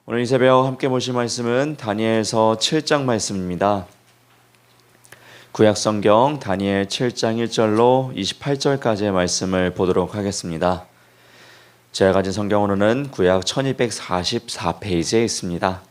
오늘 이 새벽 함께 보실 말씀은 다니엘서 7장 말씀입니다. 구약 성경 다니엘 7장 1절로 28절까지의 말씀을 보도록 하겠습니다. 제가 가진 성경으로는 구약 1244페이지에 있습니다.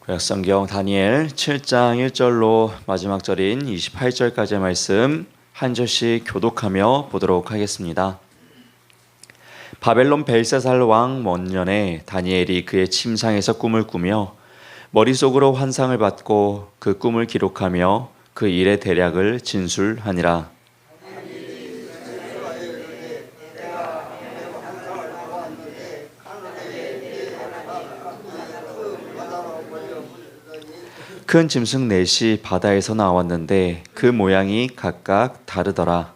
구약 성경 다니엘 7장 1절로 마지막 절인 28절까지의 말씀 한 절씩 교독하며 보도록 하겠습니다. 바벨론 벨사살 왕 먼년에 다니엘이 그의 침상에서 꿈을 꾸며 머릿속으로 환상을 받고 그 꿈을 기록하며 그 일의 대략을 진술하니라. 큰 짐승 넷이 바다에서 나왔는데 그 모양이 각각 다르더라.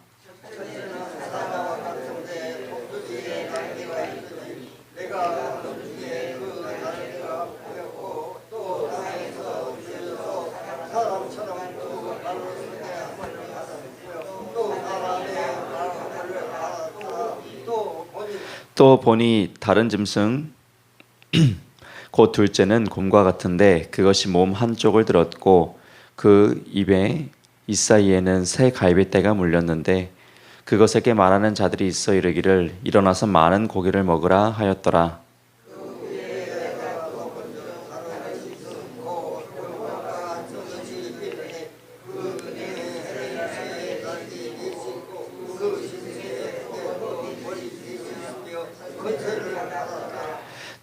또 보니 다른 짐승 곧 둘째는 곰과 같은데 그것이 몸 한쪽을 들었고 그 입에 이사이에는 새 갈빗대가 물렸는데 그것에게 말하는 자들이 있어 이르기를 일어나서 많은 고기를 먹으라 하였더라.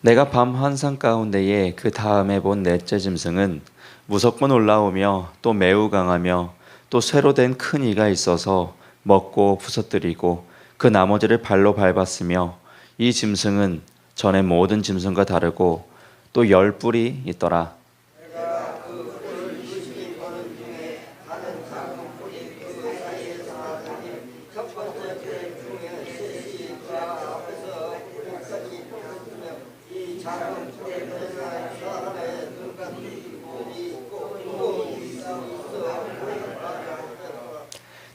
내가 밤 환상 가운데에 그 다음에 본 넷째 짐승은 무섭고 놀라우며 또 매우 강하며 또 쇠로 된 큰 이가 있어서 먹고 부서뜨리고 그 나머지를 발로 밟았으며 이 짐승은 전에 모든 짐승과 다르고 또 10뿔이 있더라.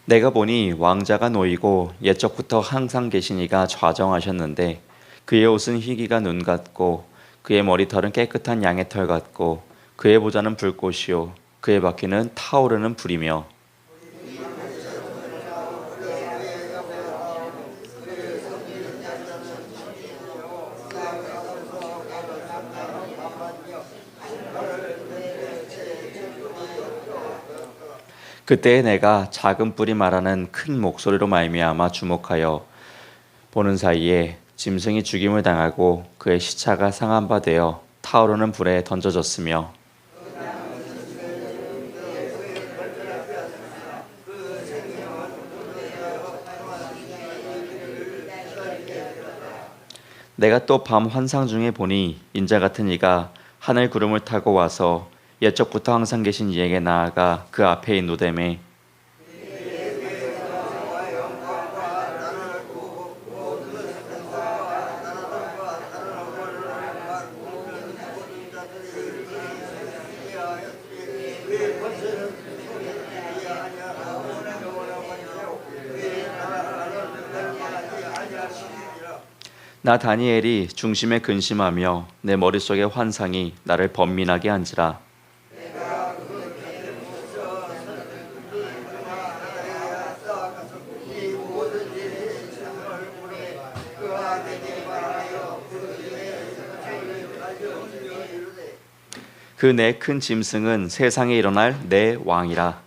내가 보니 왕자가 놓이고 옛적부터 항상 계신 이가 좌정하셨는데 그의 옷은 희기가 눈 같고 그의 머리털은 깨끗한 양의 털 같고 그의 보좌는 불꽃이요 그의 바퀴는 타오르는 불이며 그때에 내가 작은 뿔이 말하는 큰 목소리로 말미암아 주목하여 보는 사이에 짐승이 죽임을 당하고 그의 시체가 상한 바 되어 타오르는 불에 던져졌으며 내가 또 밤 환상 중에 보니 인자 같은 이가 하늘 구름을 타고 와서 옛적부터 항상 계신 이에게 나아가 그 앞에 인도되매 나 다니엘이 중심에 근심하며 내 머릿속의 환상이 나를 번민하게 한지라. 그 내 큰 짐승은 세상에 일어날 내 왕이라.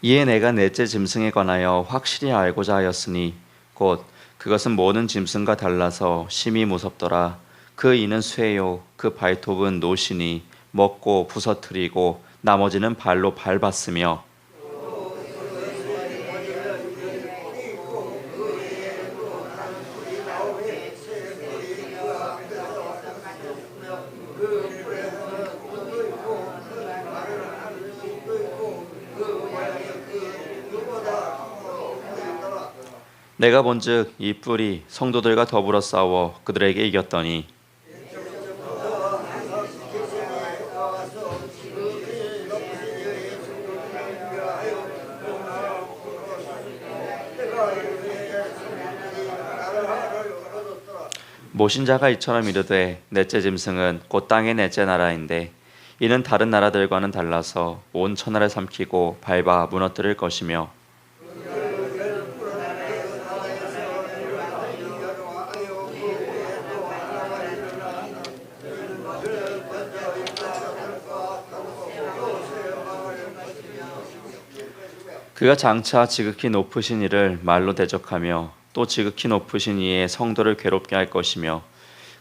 이에 내가 넷째 짐승에 관하여 확실히 알고자 하였으니 곧 그것은 모든 짐승과 달라서 심히 무섭더라. 그 이는 쇠요 그 발톱은 노시니 먹고 부서뜨리고 나머지는 발로 밟았으며 내가 본즉 이 뿔이 성도들과 더불어 싸워 그들에게 이겼더니 모신자가 이처럼 이르되 넷째 짐승은 곧 땅의 넷째 나라인데 이는 다른 나라들과는 달라서 온 천하를 삼키고 밟아 무너뜨릴 것이며 그가 장차 지극히 높으신 이를 말로 대적하며 또 지극히 높으신 이의 성도를 괴롭게 할 것이며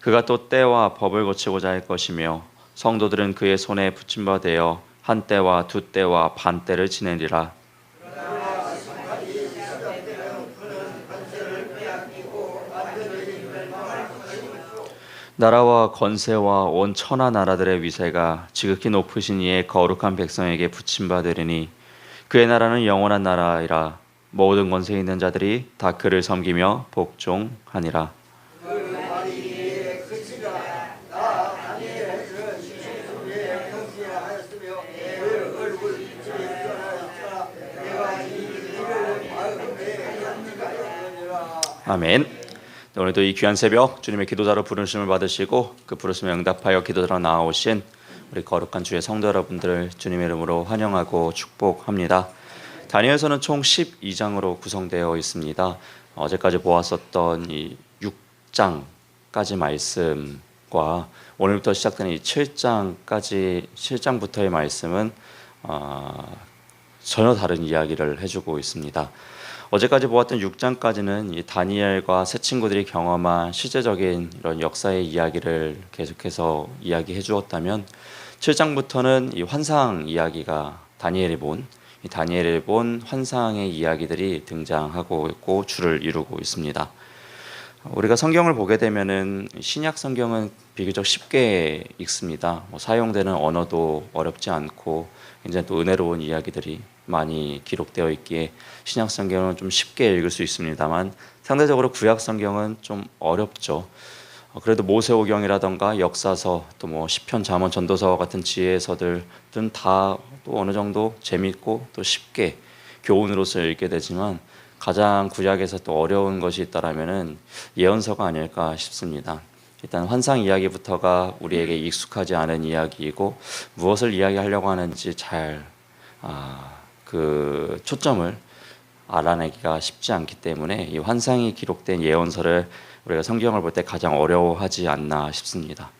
그가 또 때와 법을 고치고자 할 것이며 성도들은 그의 손에 붙임바 되어 한 때와 두 때와 반 때를 지내리라. 나라와 건세와 온 천하 나라들의 위세가 지극히 높으신 이의 거룩한 백성에게 붙임바 되리니 그의 나라는 영원한 나라이라. 모든 권세 있는 자들이 다 그를 섬기며 복종하니라. 아멘. 오늘도 이 귀한 새벽 주님의 기도자로 부르심을 받으시고 그 부르심에 응답하여 기도자로 나아오신 우리 거룩한 주의 성도 여러분들을 주님의 이름으로 환영하고 축복합니다. 다니엘서는 총 12장으로 구성되어 있습니다. 어제까지 보았었던 이 6장까지 말씀과 오늘부터 시작되는 이 7장부터의 말씀은 전혀 다른 이야기를 해주고 있습니다. 어제까지 보았던 6장까지는 이 다니엘과 세 친구들이 경험한 실제적인 이런 역사의 이야기를 계속해서 이야기해 주었다면 7장부터는 이 환상 이야기가 다니엘이 본 환상의 이야기들이 등장하고 있고 줄을 이루고 있습니다. 우리가 성경을 보게 되면은 신약 성경은 비교적 쉽게 읽습니다. 사용되는 언어도 어렵지 않고 굉장히 또 은혜로운 이야기들이 많이 기록되어 있기에 신약 성경은 좀 쉽게 읽을 수 있습니다만 상대적으로 구약 성경은 좀 어렵죠. 그래도 모세오경이라던가 역사서 또 뭐 시편, 잠언, 전도서와 같은 지혜서들은 다 또 어느 정도 재밌고 또 쉽게 교훈으로서 읽게 되지만 가장 구약에서 또 어려운 것이 있다라면은 예언서가 아닐까 싶습니다. 일단 환상 이야기부터가 우리에게 익숙하지 않은 이야기이고 무엇을 이야기하려고 하는지 잘 그 초점을 알아내기가 쉽지 않기 때문에 이 환상이 기록된 예언서를 우리가 성경을 볼 때 가장 어려워하지 않나 싶습니다.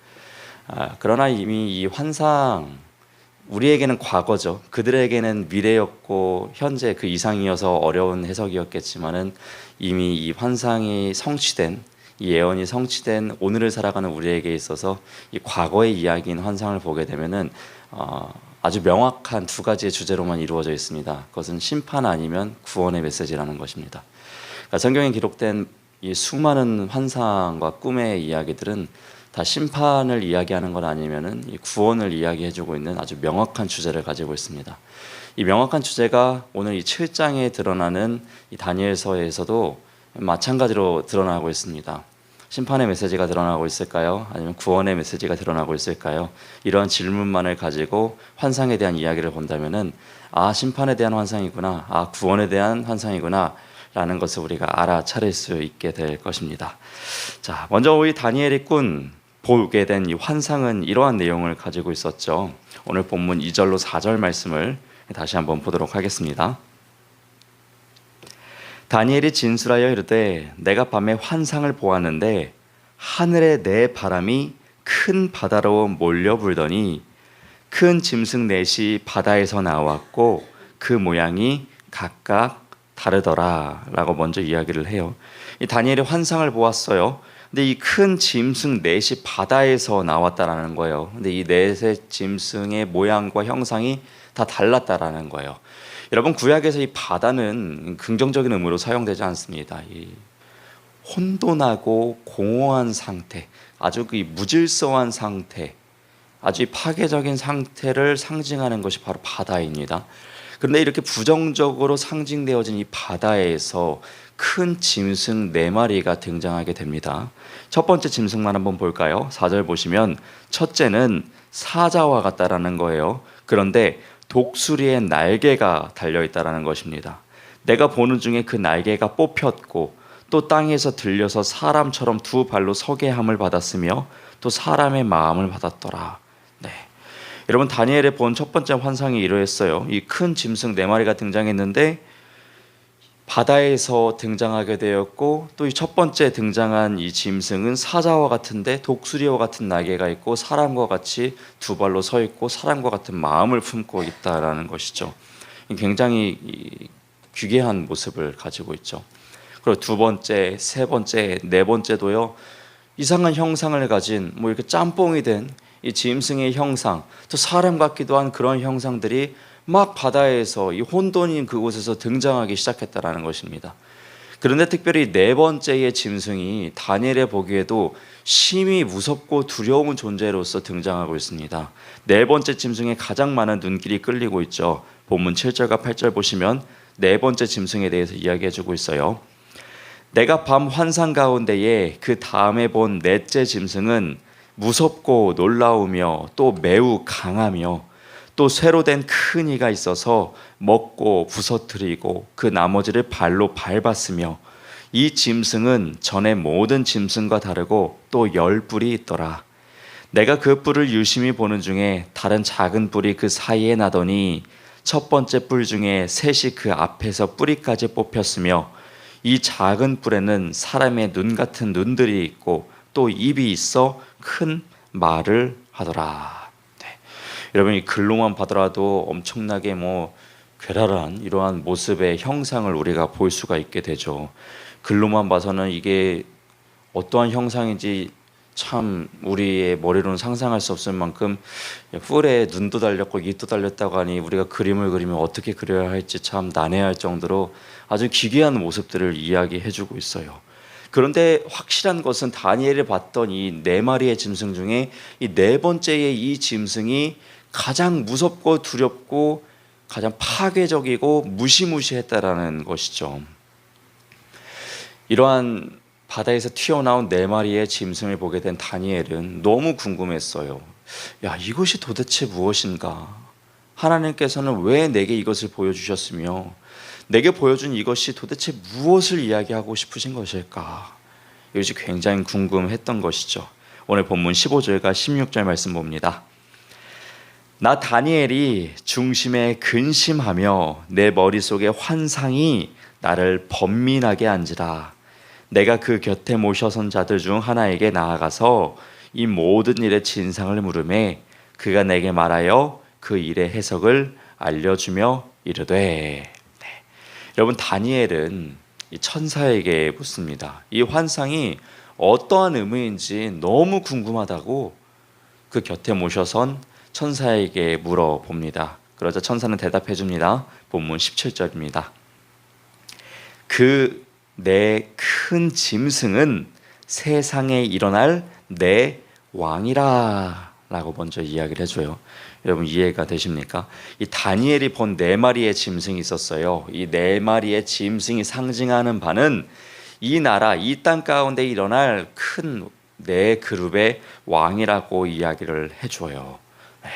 그러나 이미 이 환상 우리에게는 과거죠. 그들에게는 미래였고 현재 그 이상이어서 어려운 해석이었겠지만은 이미 이 환상이 성취된 이 예언이 성취된 오늘을 살아가는 우리에게 있어서 이 과거의 이야기인 환상을 보게 되면은 아주 명확한 두 가지의 주제로만 이루어져 있습니다. 그것은 심판 아니면 구원의 메시지라는 것입니다. 그러니까 성경에 기록된 이 수많은 환상과 꿈의 이야기들은 다 심판을 이야기하는 것 아니면은 이 구원을 이야기해주고 있는 아주 명확한 주제를 가지고 있습니다. 이 명확한 주제가 오늘 이 7장에 드러나는 이 다니엘서에서도 마찬가지로 드러나고 있습니다. 심판의 메시지가 드러나고 있을까요? 아니면 구원의 메시지가 드러나고 있을까요? 이런 질문만을 가지고 환상에 대한 이야기를 본다면은 심판에 대한 환상이구나, 구원에 대한 환상이구나 라는 것을 우리가 알아차릴 수 있게 될 것입니다. 자, 먼저 우리 다니엘이 보게 된 이 환상은 이러한 내용을 가지고 있었죠. 오늘 본문 2절로 4절 말씀을 다시 한번 보도록 하겠습니다. 다니엘이 진술하여 이르되 내가 밤에 환상을 보았는데 하늘에 내 바람이 큰 바다로 몰려 불더니 큰 짐승 넷이 바다에서 나왔고 그 모양이 각각 다르더라 라고 먼저 이야기를 해요. 이 다니엘이 환상을 보았어요. 근데 이 큰 짐승 넷이 바다에서 나왔다라는 거예요. 근데 이 넷의 짐승의 모양과 형상이 다 달랐다라는 거예요. 여러분, 구약에서 이 바다는 긍정적인 의미로 사용되지 않습니다. 이 혼돈하고 공허한 상태, 아주 그 무질서한 상태, 아주 파괴적인 상태를 상징하는 것이 바로 바다입니다. 그런데 이렇게 부정적으로 상징되어진 이 바다에서 큰 짐승 4마리가 등장하게 됩니다. 첫 번째 짐승만 한번 볼까요? 4절 보시면 첫째는 사자와 같다라는 거예요. 그런데 독수리의 날개가 달려있다라는 것입니다. 내가 보는 중에 그 날개가 뽑혔고 또 땅에서 들려서 사람처럼 두 발로 서게 함을 받았으며 또 사람의 마음을 받았더라. 네. 여러분, 다니엘의 본 첫 번째 환상이 이러했어요. 이 큰 짐승 4마리가 등장했는데 바다에서 등장하게 되었고, 또 이 첫 번째 등장한 이 짐승은 사자와 같은데 독수리와 같은 날개가 있고 사람과 같이 두 발로 서 있고 사람과 같은 마음을 품고 있다라는 것이죠. 굉장히 귀괴한 모습을 가지고 있죠. 그리고 두 번째, 세 번째, 네 번째도요, 이상한 형상을 가진 이렇게 짬뽕이 된 이 짐승의 형상, 또 사람 같기도 한 그런 형상들이 막 바다에서 이 혼돈인 그곳에서 등장하기 시작했다라는 것입니다. 그런데 특별히 네 번째의 짐승이 다니엘의 보기에도 심히 무섭고 두려운 존재로서 등장하고 있습니다. 네 번째 짐승에 가장 많은 눈길이 끌리고 있죠. 본문 7절과 8절 보시면 네 번째 짐승에 대해서 이야기해주고 있어요. 내가 밤 환상 가운데에 그 다음에 본 넷째 짐승은 무섭고 놀라우며 또 매우 강하며 또 쇠로 된 큰 이가 있어서 먹고 부서뜨리고 그 나머지를 발로 밟았으며 이 짐승은 전에 모든 짐승과 다르고 또 10뿔이 있더라. 내가 그 뿔을 유심히 보는 중에 다른 작은 뿔이 그 사이에 나더니 첫 번째 뿔 중에 셋이 그 앞에서 뿌리까지 뽑혔으며 이 작은 뿔에는 사람의 눈 같은 눈들이 있고 또 입이 있어 큰 말을 하더라. 네. 여러분, 이 글로만 봐더라도 엄청나게 괴랄한 이러한 모습의 형상을 우리가 볼 수가 있게 되죠. 글로만 봐서는 이게 어떠한 형상인지 참 우리의 머리로는 상상할 수 없을 만큼 뿔에 눈도 달렸고 입도 달렸다고 하니 우리가 그림을 그리면 어떻게 그려야 할지 참 난해할 정도로 아주 기괴한 모습들을 이야기해주고 있어요. 그런데 확실한 것은 다니엘이 봤던 이 4마리의 짐승 중에 이 네 번째의 이 짐승이 가장 무섭고 두렵고 가장 파괴적이고 무시무시했다라는 것이죠. 이러한 바다에서 튀어나온 4마리의 짐승을 보게 된 다니엘은 너무 궁금했어요. 야, 이것이 도대체 무엇인가? 하나님께서는 왜 내게 이것을 보여주셨으며 내게 보여준 이것이 도대체 무엇을 이야기하고 싶으신 것일까? 이것이 굉장히 궁금했던 것이죠. 오늘 본문 15절과 16절 말씀 봅니다. 나 다니엘이 중심에 근심하며 내 머릿속에 환상이 나를 번민하게 한지라. 내가 그 곁에 모셔선 자들 중 하나에게 나아가서 이 모든 일의 진상을 물으매 그가 내게 말하여 그 일의 해석을 알려주며 이르되. 여러분, 다니엘은 이 천사에게 묻습니다. 이 환상이 어떠한 의미인지 너무 궁금하다고 그 곁에 모셔선 천사에게 물어봅니다. 그러자 천사는 대답해 줍니다. 본문 17절입니다. 그 내 큰 짐승은 세상에 일어날 내 왕이라 라고 먼저 이야기를 해줘요. 여러분, 이해가 되십니까? 이 다니엘이 본 4마리의 짐승이 있었어요. 이 4마리의 짐승이 상징하는 바는 이 나라, 이 땅 가운데 일어날 큰 4그룹의 왕이라고 이야기를 해줘요. 네.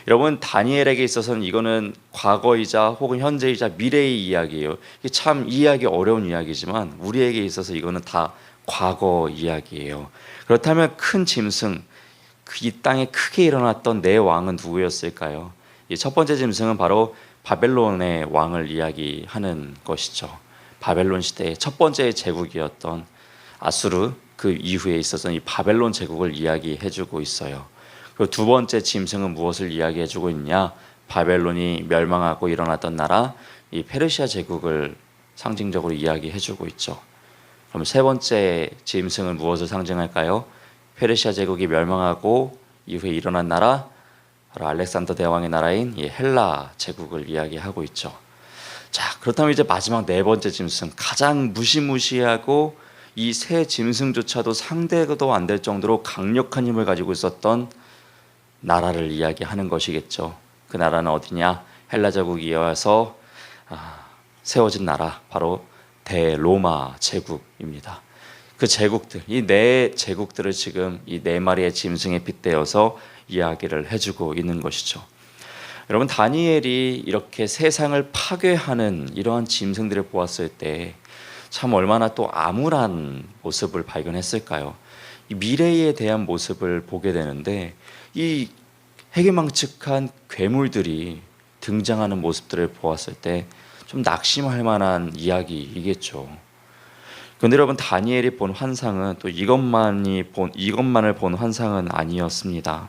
여러분, 다니엘에게 있어서는 이거는 과거이자 혹은 현재이자 미래의 이야기예요. 이게 참 이해하기 어려운 이야기지만 우리에게 있어서 이거는 다 과거 이야기예요. 그렇다면 큰 짐승, 이 땅에 크게 일어났던 네 왕은 누구였을까요? 이 첫 번째 짐승은 바로 바벨론의 왕을 이야기하는 것이죠. 바벨론 시대의 첫 번째 제국이었던 아수르, 그 이후에 있었던 이 바벨론 제국을 이야기해주고 있어요. 그리고 두 번째 짐승은 무엇을 이야기해주고 있냐? 바벨론이 멸망하고 일어났던 나라, 이 페르시아 제국을 상징적으로 이야기해주고 있죠. 그럼 세 번째 짐승은 무엇을 상징할까요? 페르시아 제국이 멸망하고 이후에 일어난 나라, 바로 알렉산더 대왕의 나라인 이 헬라 제국을 이야기하고 있죠. 자, 그렇다면 이제 마지막 네 번째 짐승, 가장 무시무시하고 이 세 짐승조차도 상대도 안 될 정도로 강력한 힘을 가지고 있었던 나라를 이야기하는 것이겠죠. 그 나라는 어디냐? 헬라 제국이 이어서 세워진 나라 바로 대로마 제국입니다. 그 제국들, 이 네 제국들을 지금 이 네 마리의 짐승에 빗대어서 이야기를 해주고 있는 것이죠. 여러분, 다니엘이 이렇게 세상을 파괴하는 이러한 짐승들을 보았을 때 참 얼마나 또 암울한 모습을 발견했을까요? 이 미래에 대한 모습을 보게 되는데 이 해괴망측한 괴물들이 등장하는 모습들을 보았을 때 좀 낙심할 만한 이야기이겠죠. 그런데 여러분, 다니엘이 본 환상은 또 이것만을 본 환상은 아니었습니다.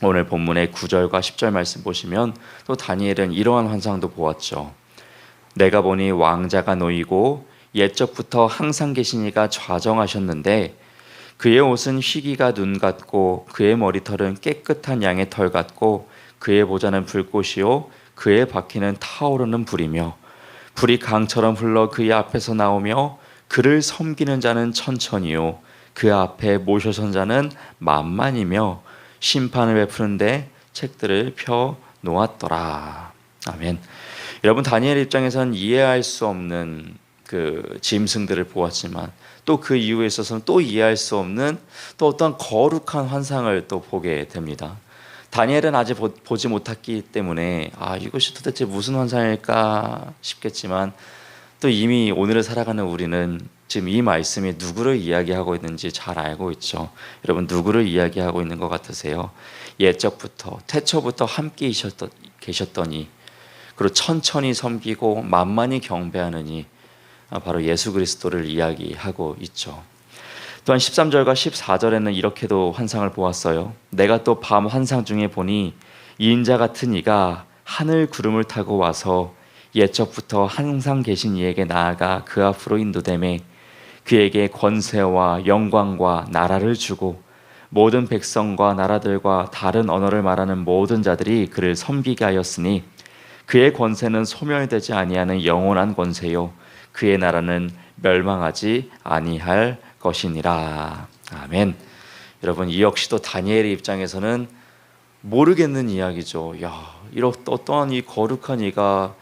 오늘 본문의 9절과 10절 말씀 보시면 또 다니엘은 이러한 환상도 보았죠. 내가 보니 왕자가 놓이고 옛적부터 항상 계신 이가 좌정하셨는데 그의 옷은 희기가 눈 같고 그의 머리털은 깨끗한 양의 털 같고 그의 보좌는 불꽃이요 그의 바퀴는 타오르는 불이며 불이 강처럼 흘러 그의 앞에서 나오며 그를 섬기는 자는 천천히요 그 앞에 모셔선 자는 만만이며 심판을 베푸는데 책들을 펴 놓았더라. 아멘. 여러분, 다니엘 입장에서는 이해할 수 없는 그 짐승들을 보았지만 또 그 이유에 있어서는 또 이해할 수 없는 또 어떤 거룩한 환상을 또 보게 됩니다. 다니엘은 아직 보지 못했기 때문에 이것이 도대체 무슨 환상일까 싶겠지만 또 이미 오늘을 살아가는 우리는 지금 이 말씀이 누구를 이야기하고 있는지 잘 알고 있죠. 여러분, 누구를 이야기하고 있는 것 같으세요? 옛적부터 태초부터 함께 계셨더니 그리고 천천히 섬기고 만만히 경배하느니 바로 예수 그리스도를 이야기하고 있죠. 또한 13절과 14절에는 이렇게도 환상을 보았어요. 내가 또 밤 환상 중에 보니 이인자 같은 이가 하늘 구름을 타고 와서 옛적부터 항상 계신 이에게 나아가 그 앞으로 인도되매 그에게 권세와 영광과 나라를 주고 모든 백성과 나라들과 다른 언어를 말하는 모든 자들이 그를 섬기게 하였으니 그의 권세는 소멸되지 아니하는 영원한 권세요 그의 나라는 멸망하지 아니할 것이니라. 아멘. 여러분, 이 역시도 다니엘의 입장에서는 모르겠는 이야기죠. 또한 이 거룩한 이가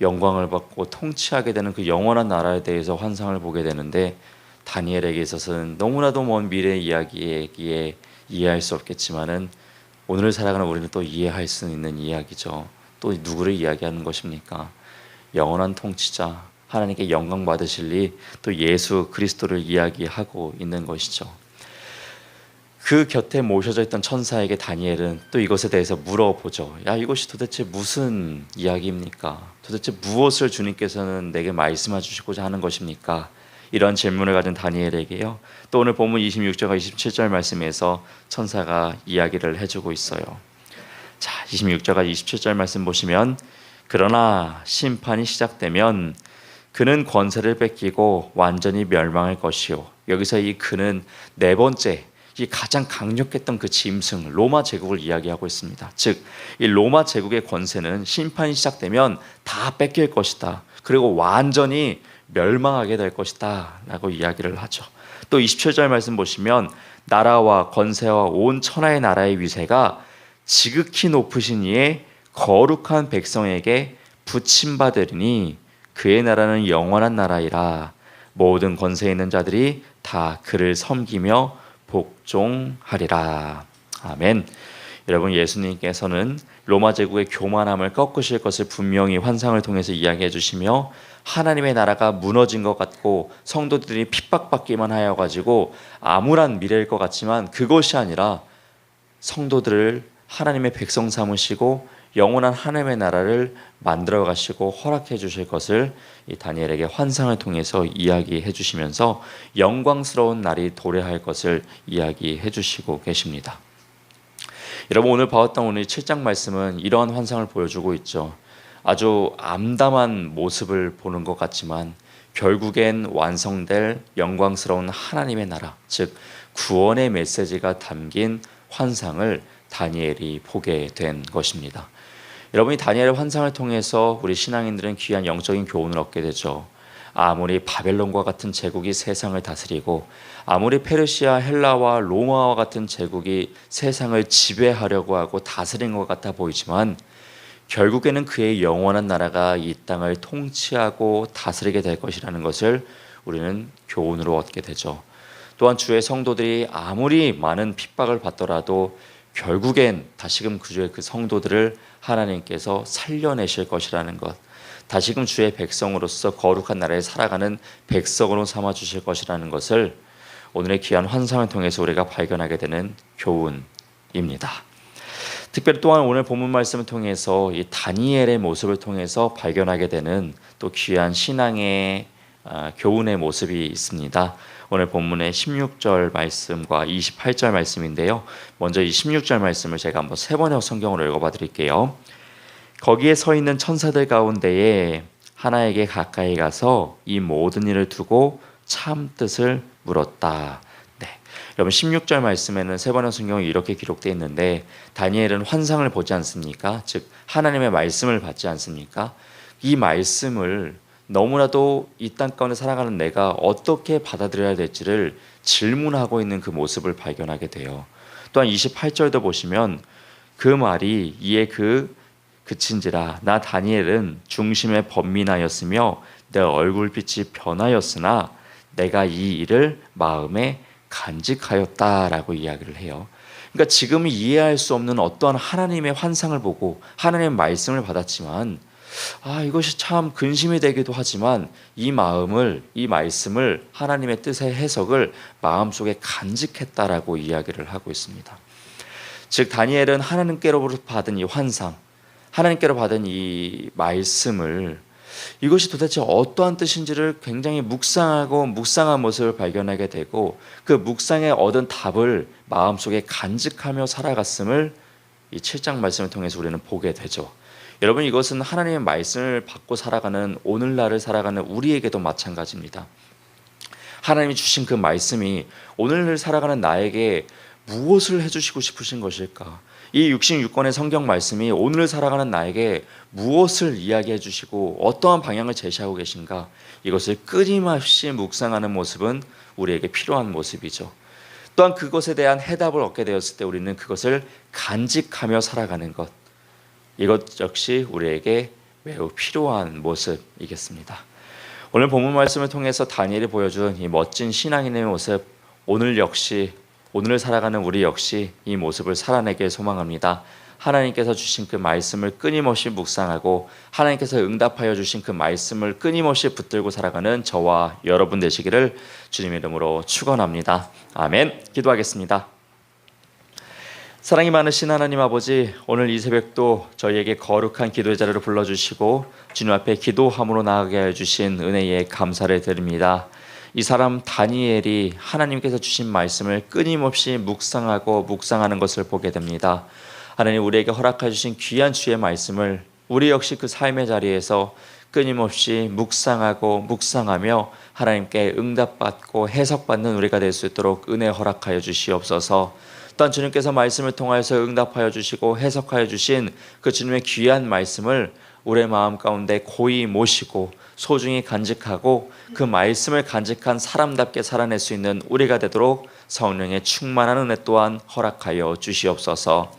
영광을 받고 통치하게 되는 그 영원한 나라에 대해서 환상을 보게 되는데 다니엘에게 있어서는 너무나도 먼 미래 이야기이기에 이해할 수 없겠지만은 오늘을 살아가는 우리는 또 이해할 수 있는 이야기죠. 또 누구를 이야기하는 것입니까? 영원한 통치자 하나님께 영광 받으실 또 예수 그리스도를 이야기하고 있는 것이죠. 그 곁에 모셔져 있던 천사에게 다니엘은 또 이것에 대해서 물어보죠. 이것이 도대체 무슨 이야기입니까? 도대체 무엇을 주님께서는 내게 말씀해 주시고자 하는 것입니까? 이런 질문을 가진 다니엘에게요. 또 오늘 본문 26절과 27절 말씀에서 천사가 이야기를 해주고 있어요. 자, 26절과 27절 말씀 보시면 그러나 심판이 시작되면 그는 권세를 뺏기고 완전히 멸망할 것이요. 여기서 이 그는 네 번째 이 가장 강력했던 그 짐승 로마 제국을 이야기하고 있습니다. 즉, 이 로마 제국의 권세는 심판이 시작되면 다 뺏길 것이다. 그리고 완전히 멸망하게 될 것이다 라고 이야기를 하죠. 또 27절 말씀 보시면 나라와 권세와 온 천하의 나라의 위세가 지극히 높으신 이의 거룩한 백성에게 붙임받으리니 그의 나라는 영원한 나라이라 모든 권세에 있는 자들이 다 그를 섬기며 복종하리라. 아멘. 여러분, 예수님께서는 로마 제국의 교만함을 꺾으실 것을 분명히 환상을 통해서 이야기해 주시며 하나님의 나라가 무너진 것 같고 성도들이 핍박받기만 하여 가지고 암울한 미래일 것 같지만 그것이 아니라 성도들을 하나님의 백성 삼으시고 영원한 하나님의 나라를 만들어 가시고 허락해 주실 것을 이 다니엘에게 환상을 통해서 이야기해 주시면서 영광스러운 날이 도래할 것을 이야기해 주시고 계십니다. 여러분, 오늘 봐왔던 오늘 7장 말씀은 이러한 환상을 보여주고 있죠. 아주 암담한 모습을 보는 것 같지만 결국엔 완성될 영광스러운 하나님의 나라, 즉 구원의 메시지가 담긴 환상을 다니엘이 보게 된 것입니다. 여러분이 다니엘의 환상을 통해서 우리 신앙인들은 귀한 영적인 교훈을 얻게 되죠. 아무리 바벨론과 같은 제국이 세상을 다스리고 아무리 페르시아, 헬라와 로마와 같은 제국이 세상을 지배하려고 하고 다스린 것 같아 보이지만 결국에는 그의 영원한 나라가 이 땅을 통치하고 다스리게 될 것이라는 것을 우리는 교훈으로 얻게 되죠. 또한 주의 성도들이 아무리 많은 핍박을 받더라도 결국엔 다시금 그 주의 그 성도들을 하나님께서 살려내실 것이라는 것, 다시금 주의 백성으로서 거룩한 나라에 살아가는 백성으로 삼아주실 것이라는 것을 오늘의 귀한 환상을 통해서 우리가 발견하게 되는 교훈입니다. 특별히 또한 오늘 본문 말씀을 통해서 이 다니엘의 모습을 통해서 발견하게 되는 또 귀한 신앙의 교훈의 모습이 있습니다. 오늘 본문의 16절 말씀과 28절 말씀인데요. 먼저 이 16절 말씀을 제가 한번 세 번역 성경으로 읽어봐 드릴게요. 거기에 서 있는 천사들 가운데에 하나에게 가까이 가서 이 모든 일을 두고 참 뜻을 물었다. 네, 여러분 16절 말씀에는 세 번역 성경이 이렇게 기록되어 있는데 다니엘은 환상을 보지 않습니까? 즉 하나님의 말씀을 받지 않습니까? 이 말씀을 너무나도 이 땅 가운데 살아가는 내가 어떻게 받아들여야 될지를 질문하고 있는 그 모습을 발견하게 돼요. 또한 28절도 보시면 그 말이 이에 그친지라 나 다니엘은 중심에 번민하였으며 내 얼굴빛이 변하였으나 내가 이 일을 마음에 간직하였다라고 이야기를 해요. 그러니까 지금 이해할 수 없는 어떠한 하나님의 환상을 보고 하나님의 말씀을 받았지만 이것이 참 근심이 되기도 하지만 이 말씀을 하나님의 뜻의 해석을 마음속에 간직했다라고 이야기를 하고 있습니다. 즉 다니엘은 하나님께로부터 받은 이 환상, 하나님께로 받은 이 말씀을 이것이 도대체 어떠한 뜻인지를 굉장히 묵상한 모습을 발견하게 되고 그 묵상에 얻은 답을 마음속에 간직하며 살아갔음을 이 7장 말씀을 통해서 우리는 보게 되죠. 여러분 이것은 하나님의 말씀을 받고 살아가는 오늘날을 살아가는 우리에게도 마찬가지입니다. 하나님이 주신 그 말씀이 오늘을 살아가는 나에게 무엇을 해주시고 싶으신 것일까? 이 66권의 성경 말씀이 오늘을 살아가는 나에게 무엇을 이야기해 주시고 어떠한 방향을 제시하고 계신가? 이것을 끊임없이 묵상하는 모습은 우리에게 필요한 모습이죠. 또한 그것에 대한 해답을 얻게 되었을 때 우리는 그것을 간직하며 살아가는 것, 이것 역시 우리에게 매우 필요한 모습이겠습니다. 오늘 본문 말씀을 통해서 다니엘이 보여준 이 멋진 신앙인의 모습, 오늘을 살아가는 우리 역시 이 모습을 살아내길 소망합니다. 하나님께서 주신 그 말씀을 끊임없이 묵상하고 하나님께서 응답하여 주신 그 말씀을 끊임없이 붙들고 살아가는 저와 여러분 되시기를 주님의 이름으로 축원합니다. 아멘. 기도하겠습니다. 사랑이 많으신 하나님 아버지, 오늘 이 새벽도 저희에게 거룩한 기도의 자리로 불러주시고 주님 앞에 기도함으로 나아가게 해주신 은혜에 감사를 드립니다. 이 사람 다니엘이 하나님께서 주신 말씀을 끊임없이 묵상하는 것을 보게 됩니다. 하나님, 우리에게 허락해 주신 귀한 주의 말씀을 우리 역시 그 삶의 자리에서 끊임없이 묵상하며 하나님께 응답받고 해석받는 우리가 될 수 있도록 은혜 허락하여 주시옵소서. 또한 주님께서 말씀을 통하여서 응답하여 주시고 해석하여 주신 그 주님의 귀한 말씀을 우리의 마음 가운데 고이 모시고 소중히 간직하고 그 말씀을 간직한 사람답게 살아낼 수 있는 우리가 되도록 성령의 충만한 은혜 또한 허락하여 주시옵소서.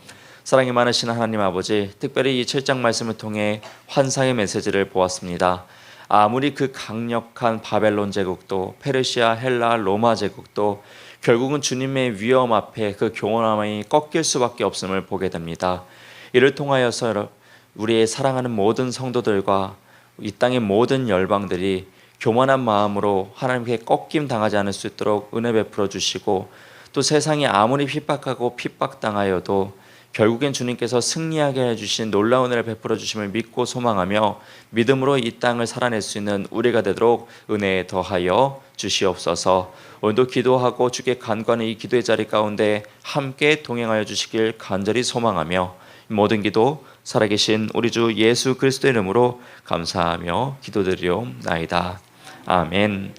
사랑이 많으신 하나님 아버지, 특별히 이 7장 말씀을 통해 환상의 메시지를 보았습니다. 아무리 그 강력한 바벨론 제국도 페르시아, 헬라, 로마 제국도 결국은 주님의 위엄 앞에 그 교만함이 꺾일 수밖에 없음을 보게 됩니다. 이를 통하여서 우리의 사랑하는 모든 성도들과 이 땅의 모든 열방들이 교만한 마음으로 하나님께 꺾임 당하지 않을 수 있도록 은혜 베풀어 주시고, 또 세상이 아무리 핍박하고 핍박당하여도 결국엔 주님께서 승리하게 해주신 놀라운 은혜를 베풀어 주심을 믿고 소망하며 믿음으로 이 땅을 살아낼 수 있는 우리가 되도록 은혜에 더하여 주시옵소서. 오늘도 기도하고 주께 간구하는 이 기도의 자리 가운데 함께 동행하여 주시길 간절히 소망하며 모든 기도 살아계신 우리 주 예수 그리스도의 이름으로 감사하며 기도드리옵나이다. 아멘.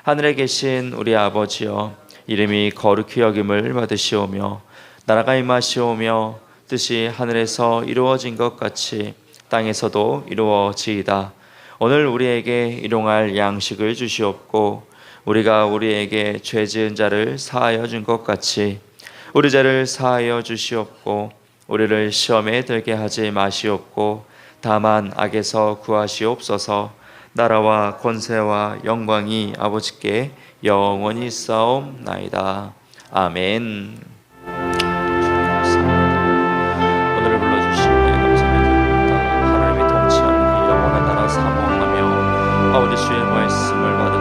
하늘에 계신 우리 아버지여, 이름이 거룩히 여김을 받으시오며 나라가 임하시오며 뜻이 하늘에서 이루어진 것 같이 땅에서도 이루어지이다. 오늘 우리에게 일용할 양식을 주시옵고 우리가 우리에게 죄 지은 자를 사하여 준 것 같이 우리 죄를 사하여 주시옵고 우리를 시험에 들게 하지 마시옵고 다만 악에서 구하시옵소서. 나라와 권세와 영광이 아버지께 영원히 있사옵나이다. 아멘. 오늘 불러주신 내 감사드립니다. 하나님의 통치하는 그 영원한 나라 사모하며 아버지 주의 말씀을 받아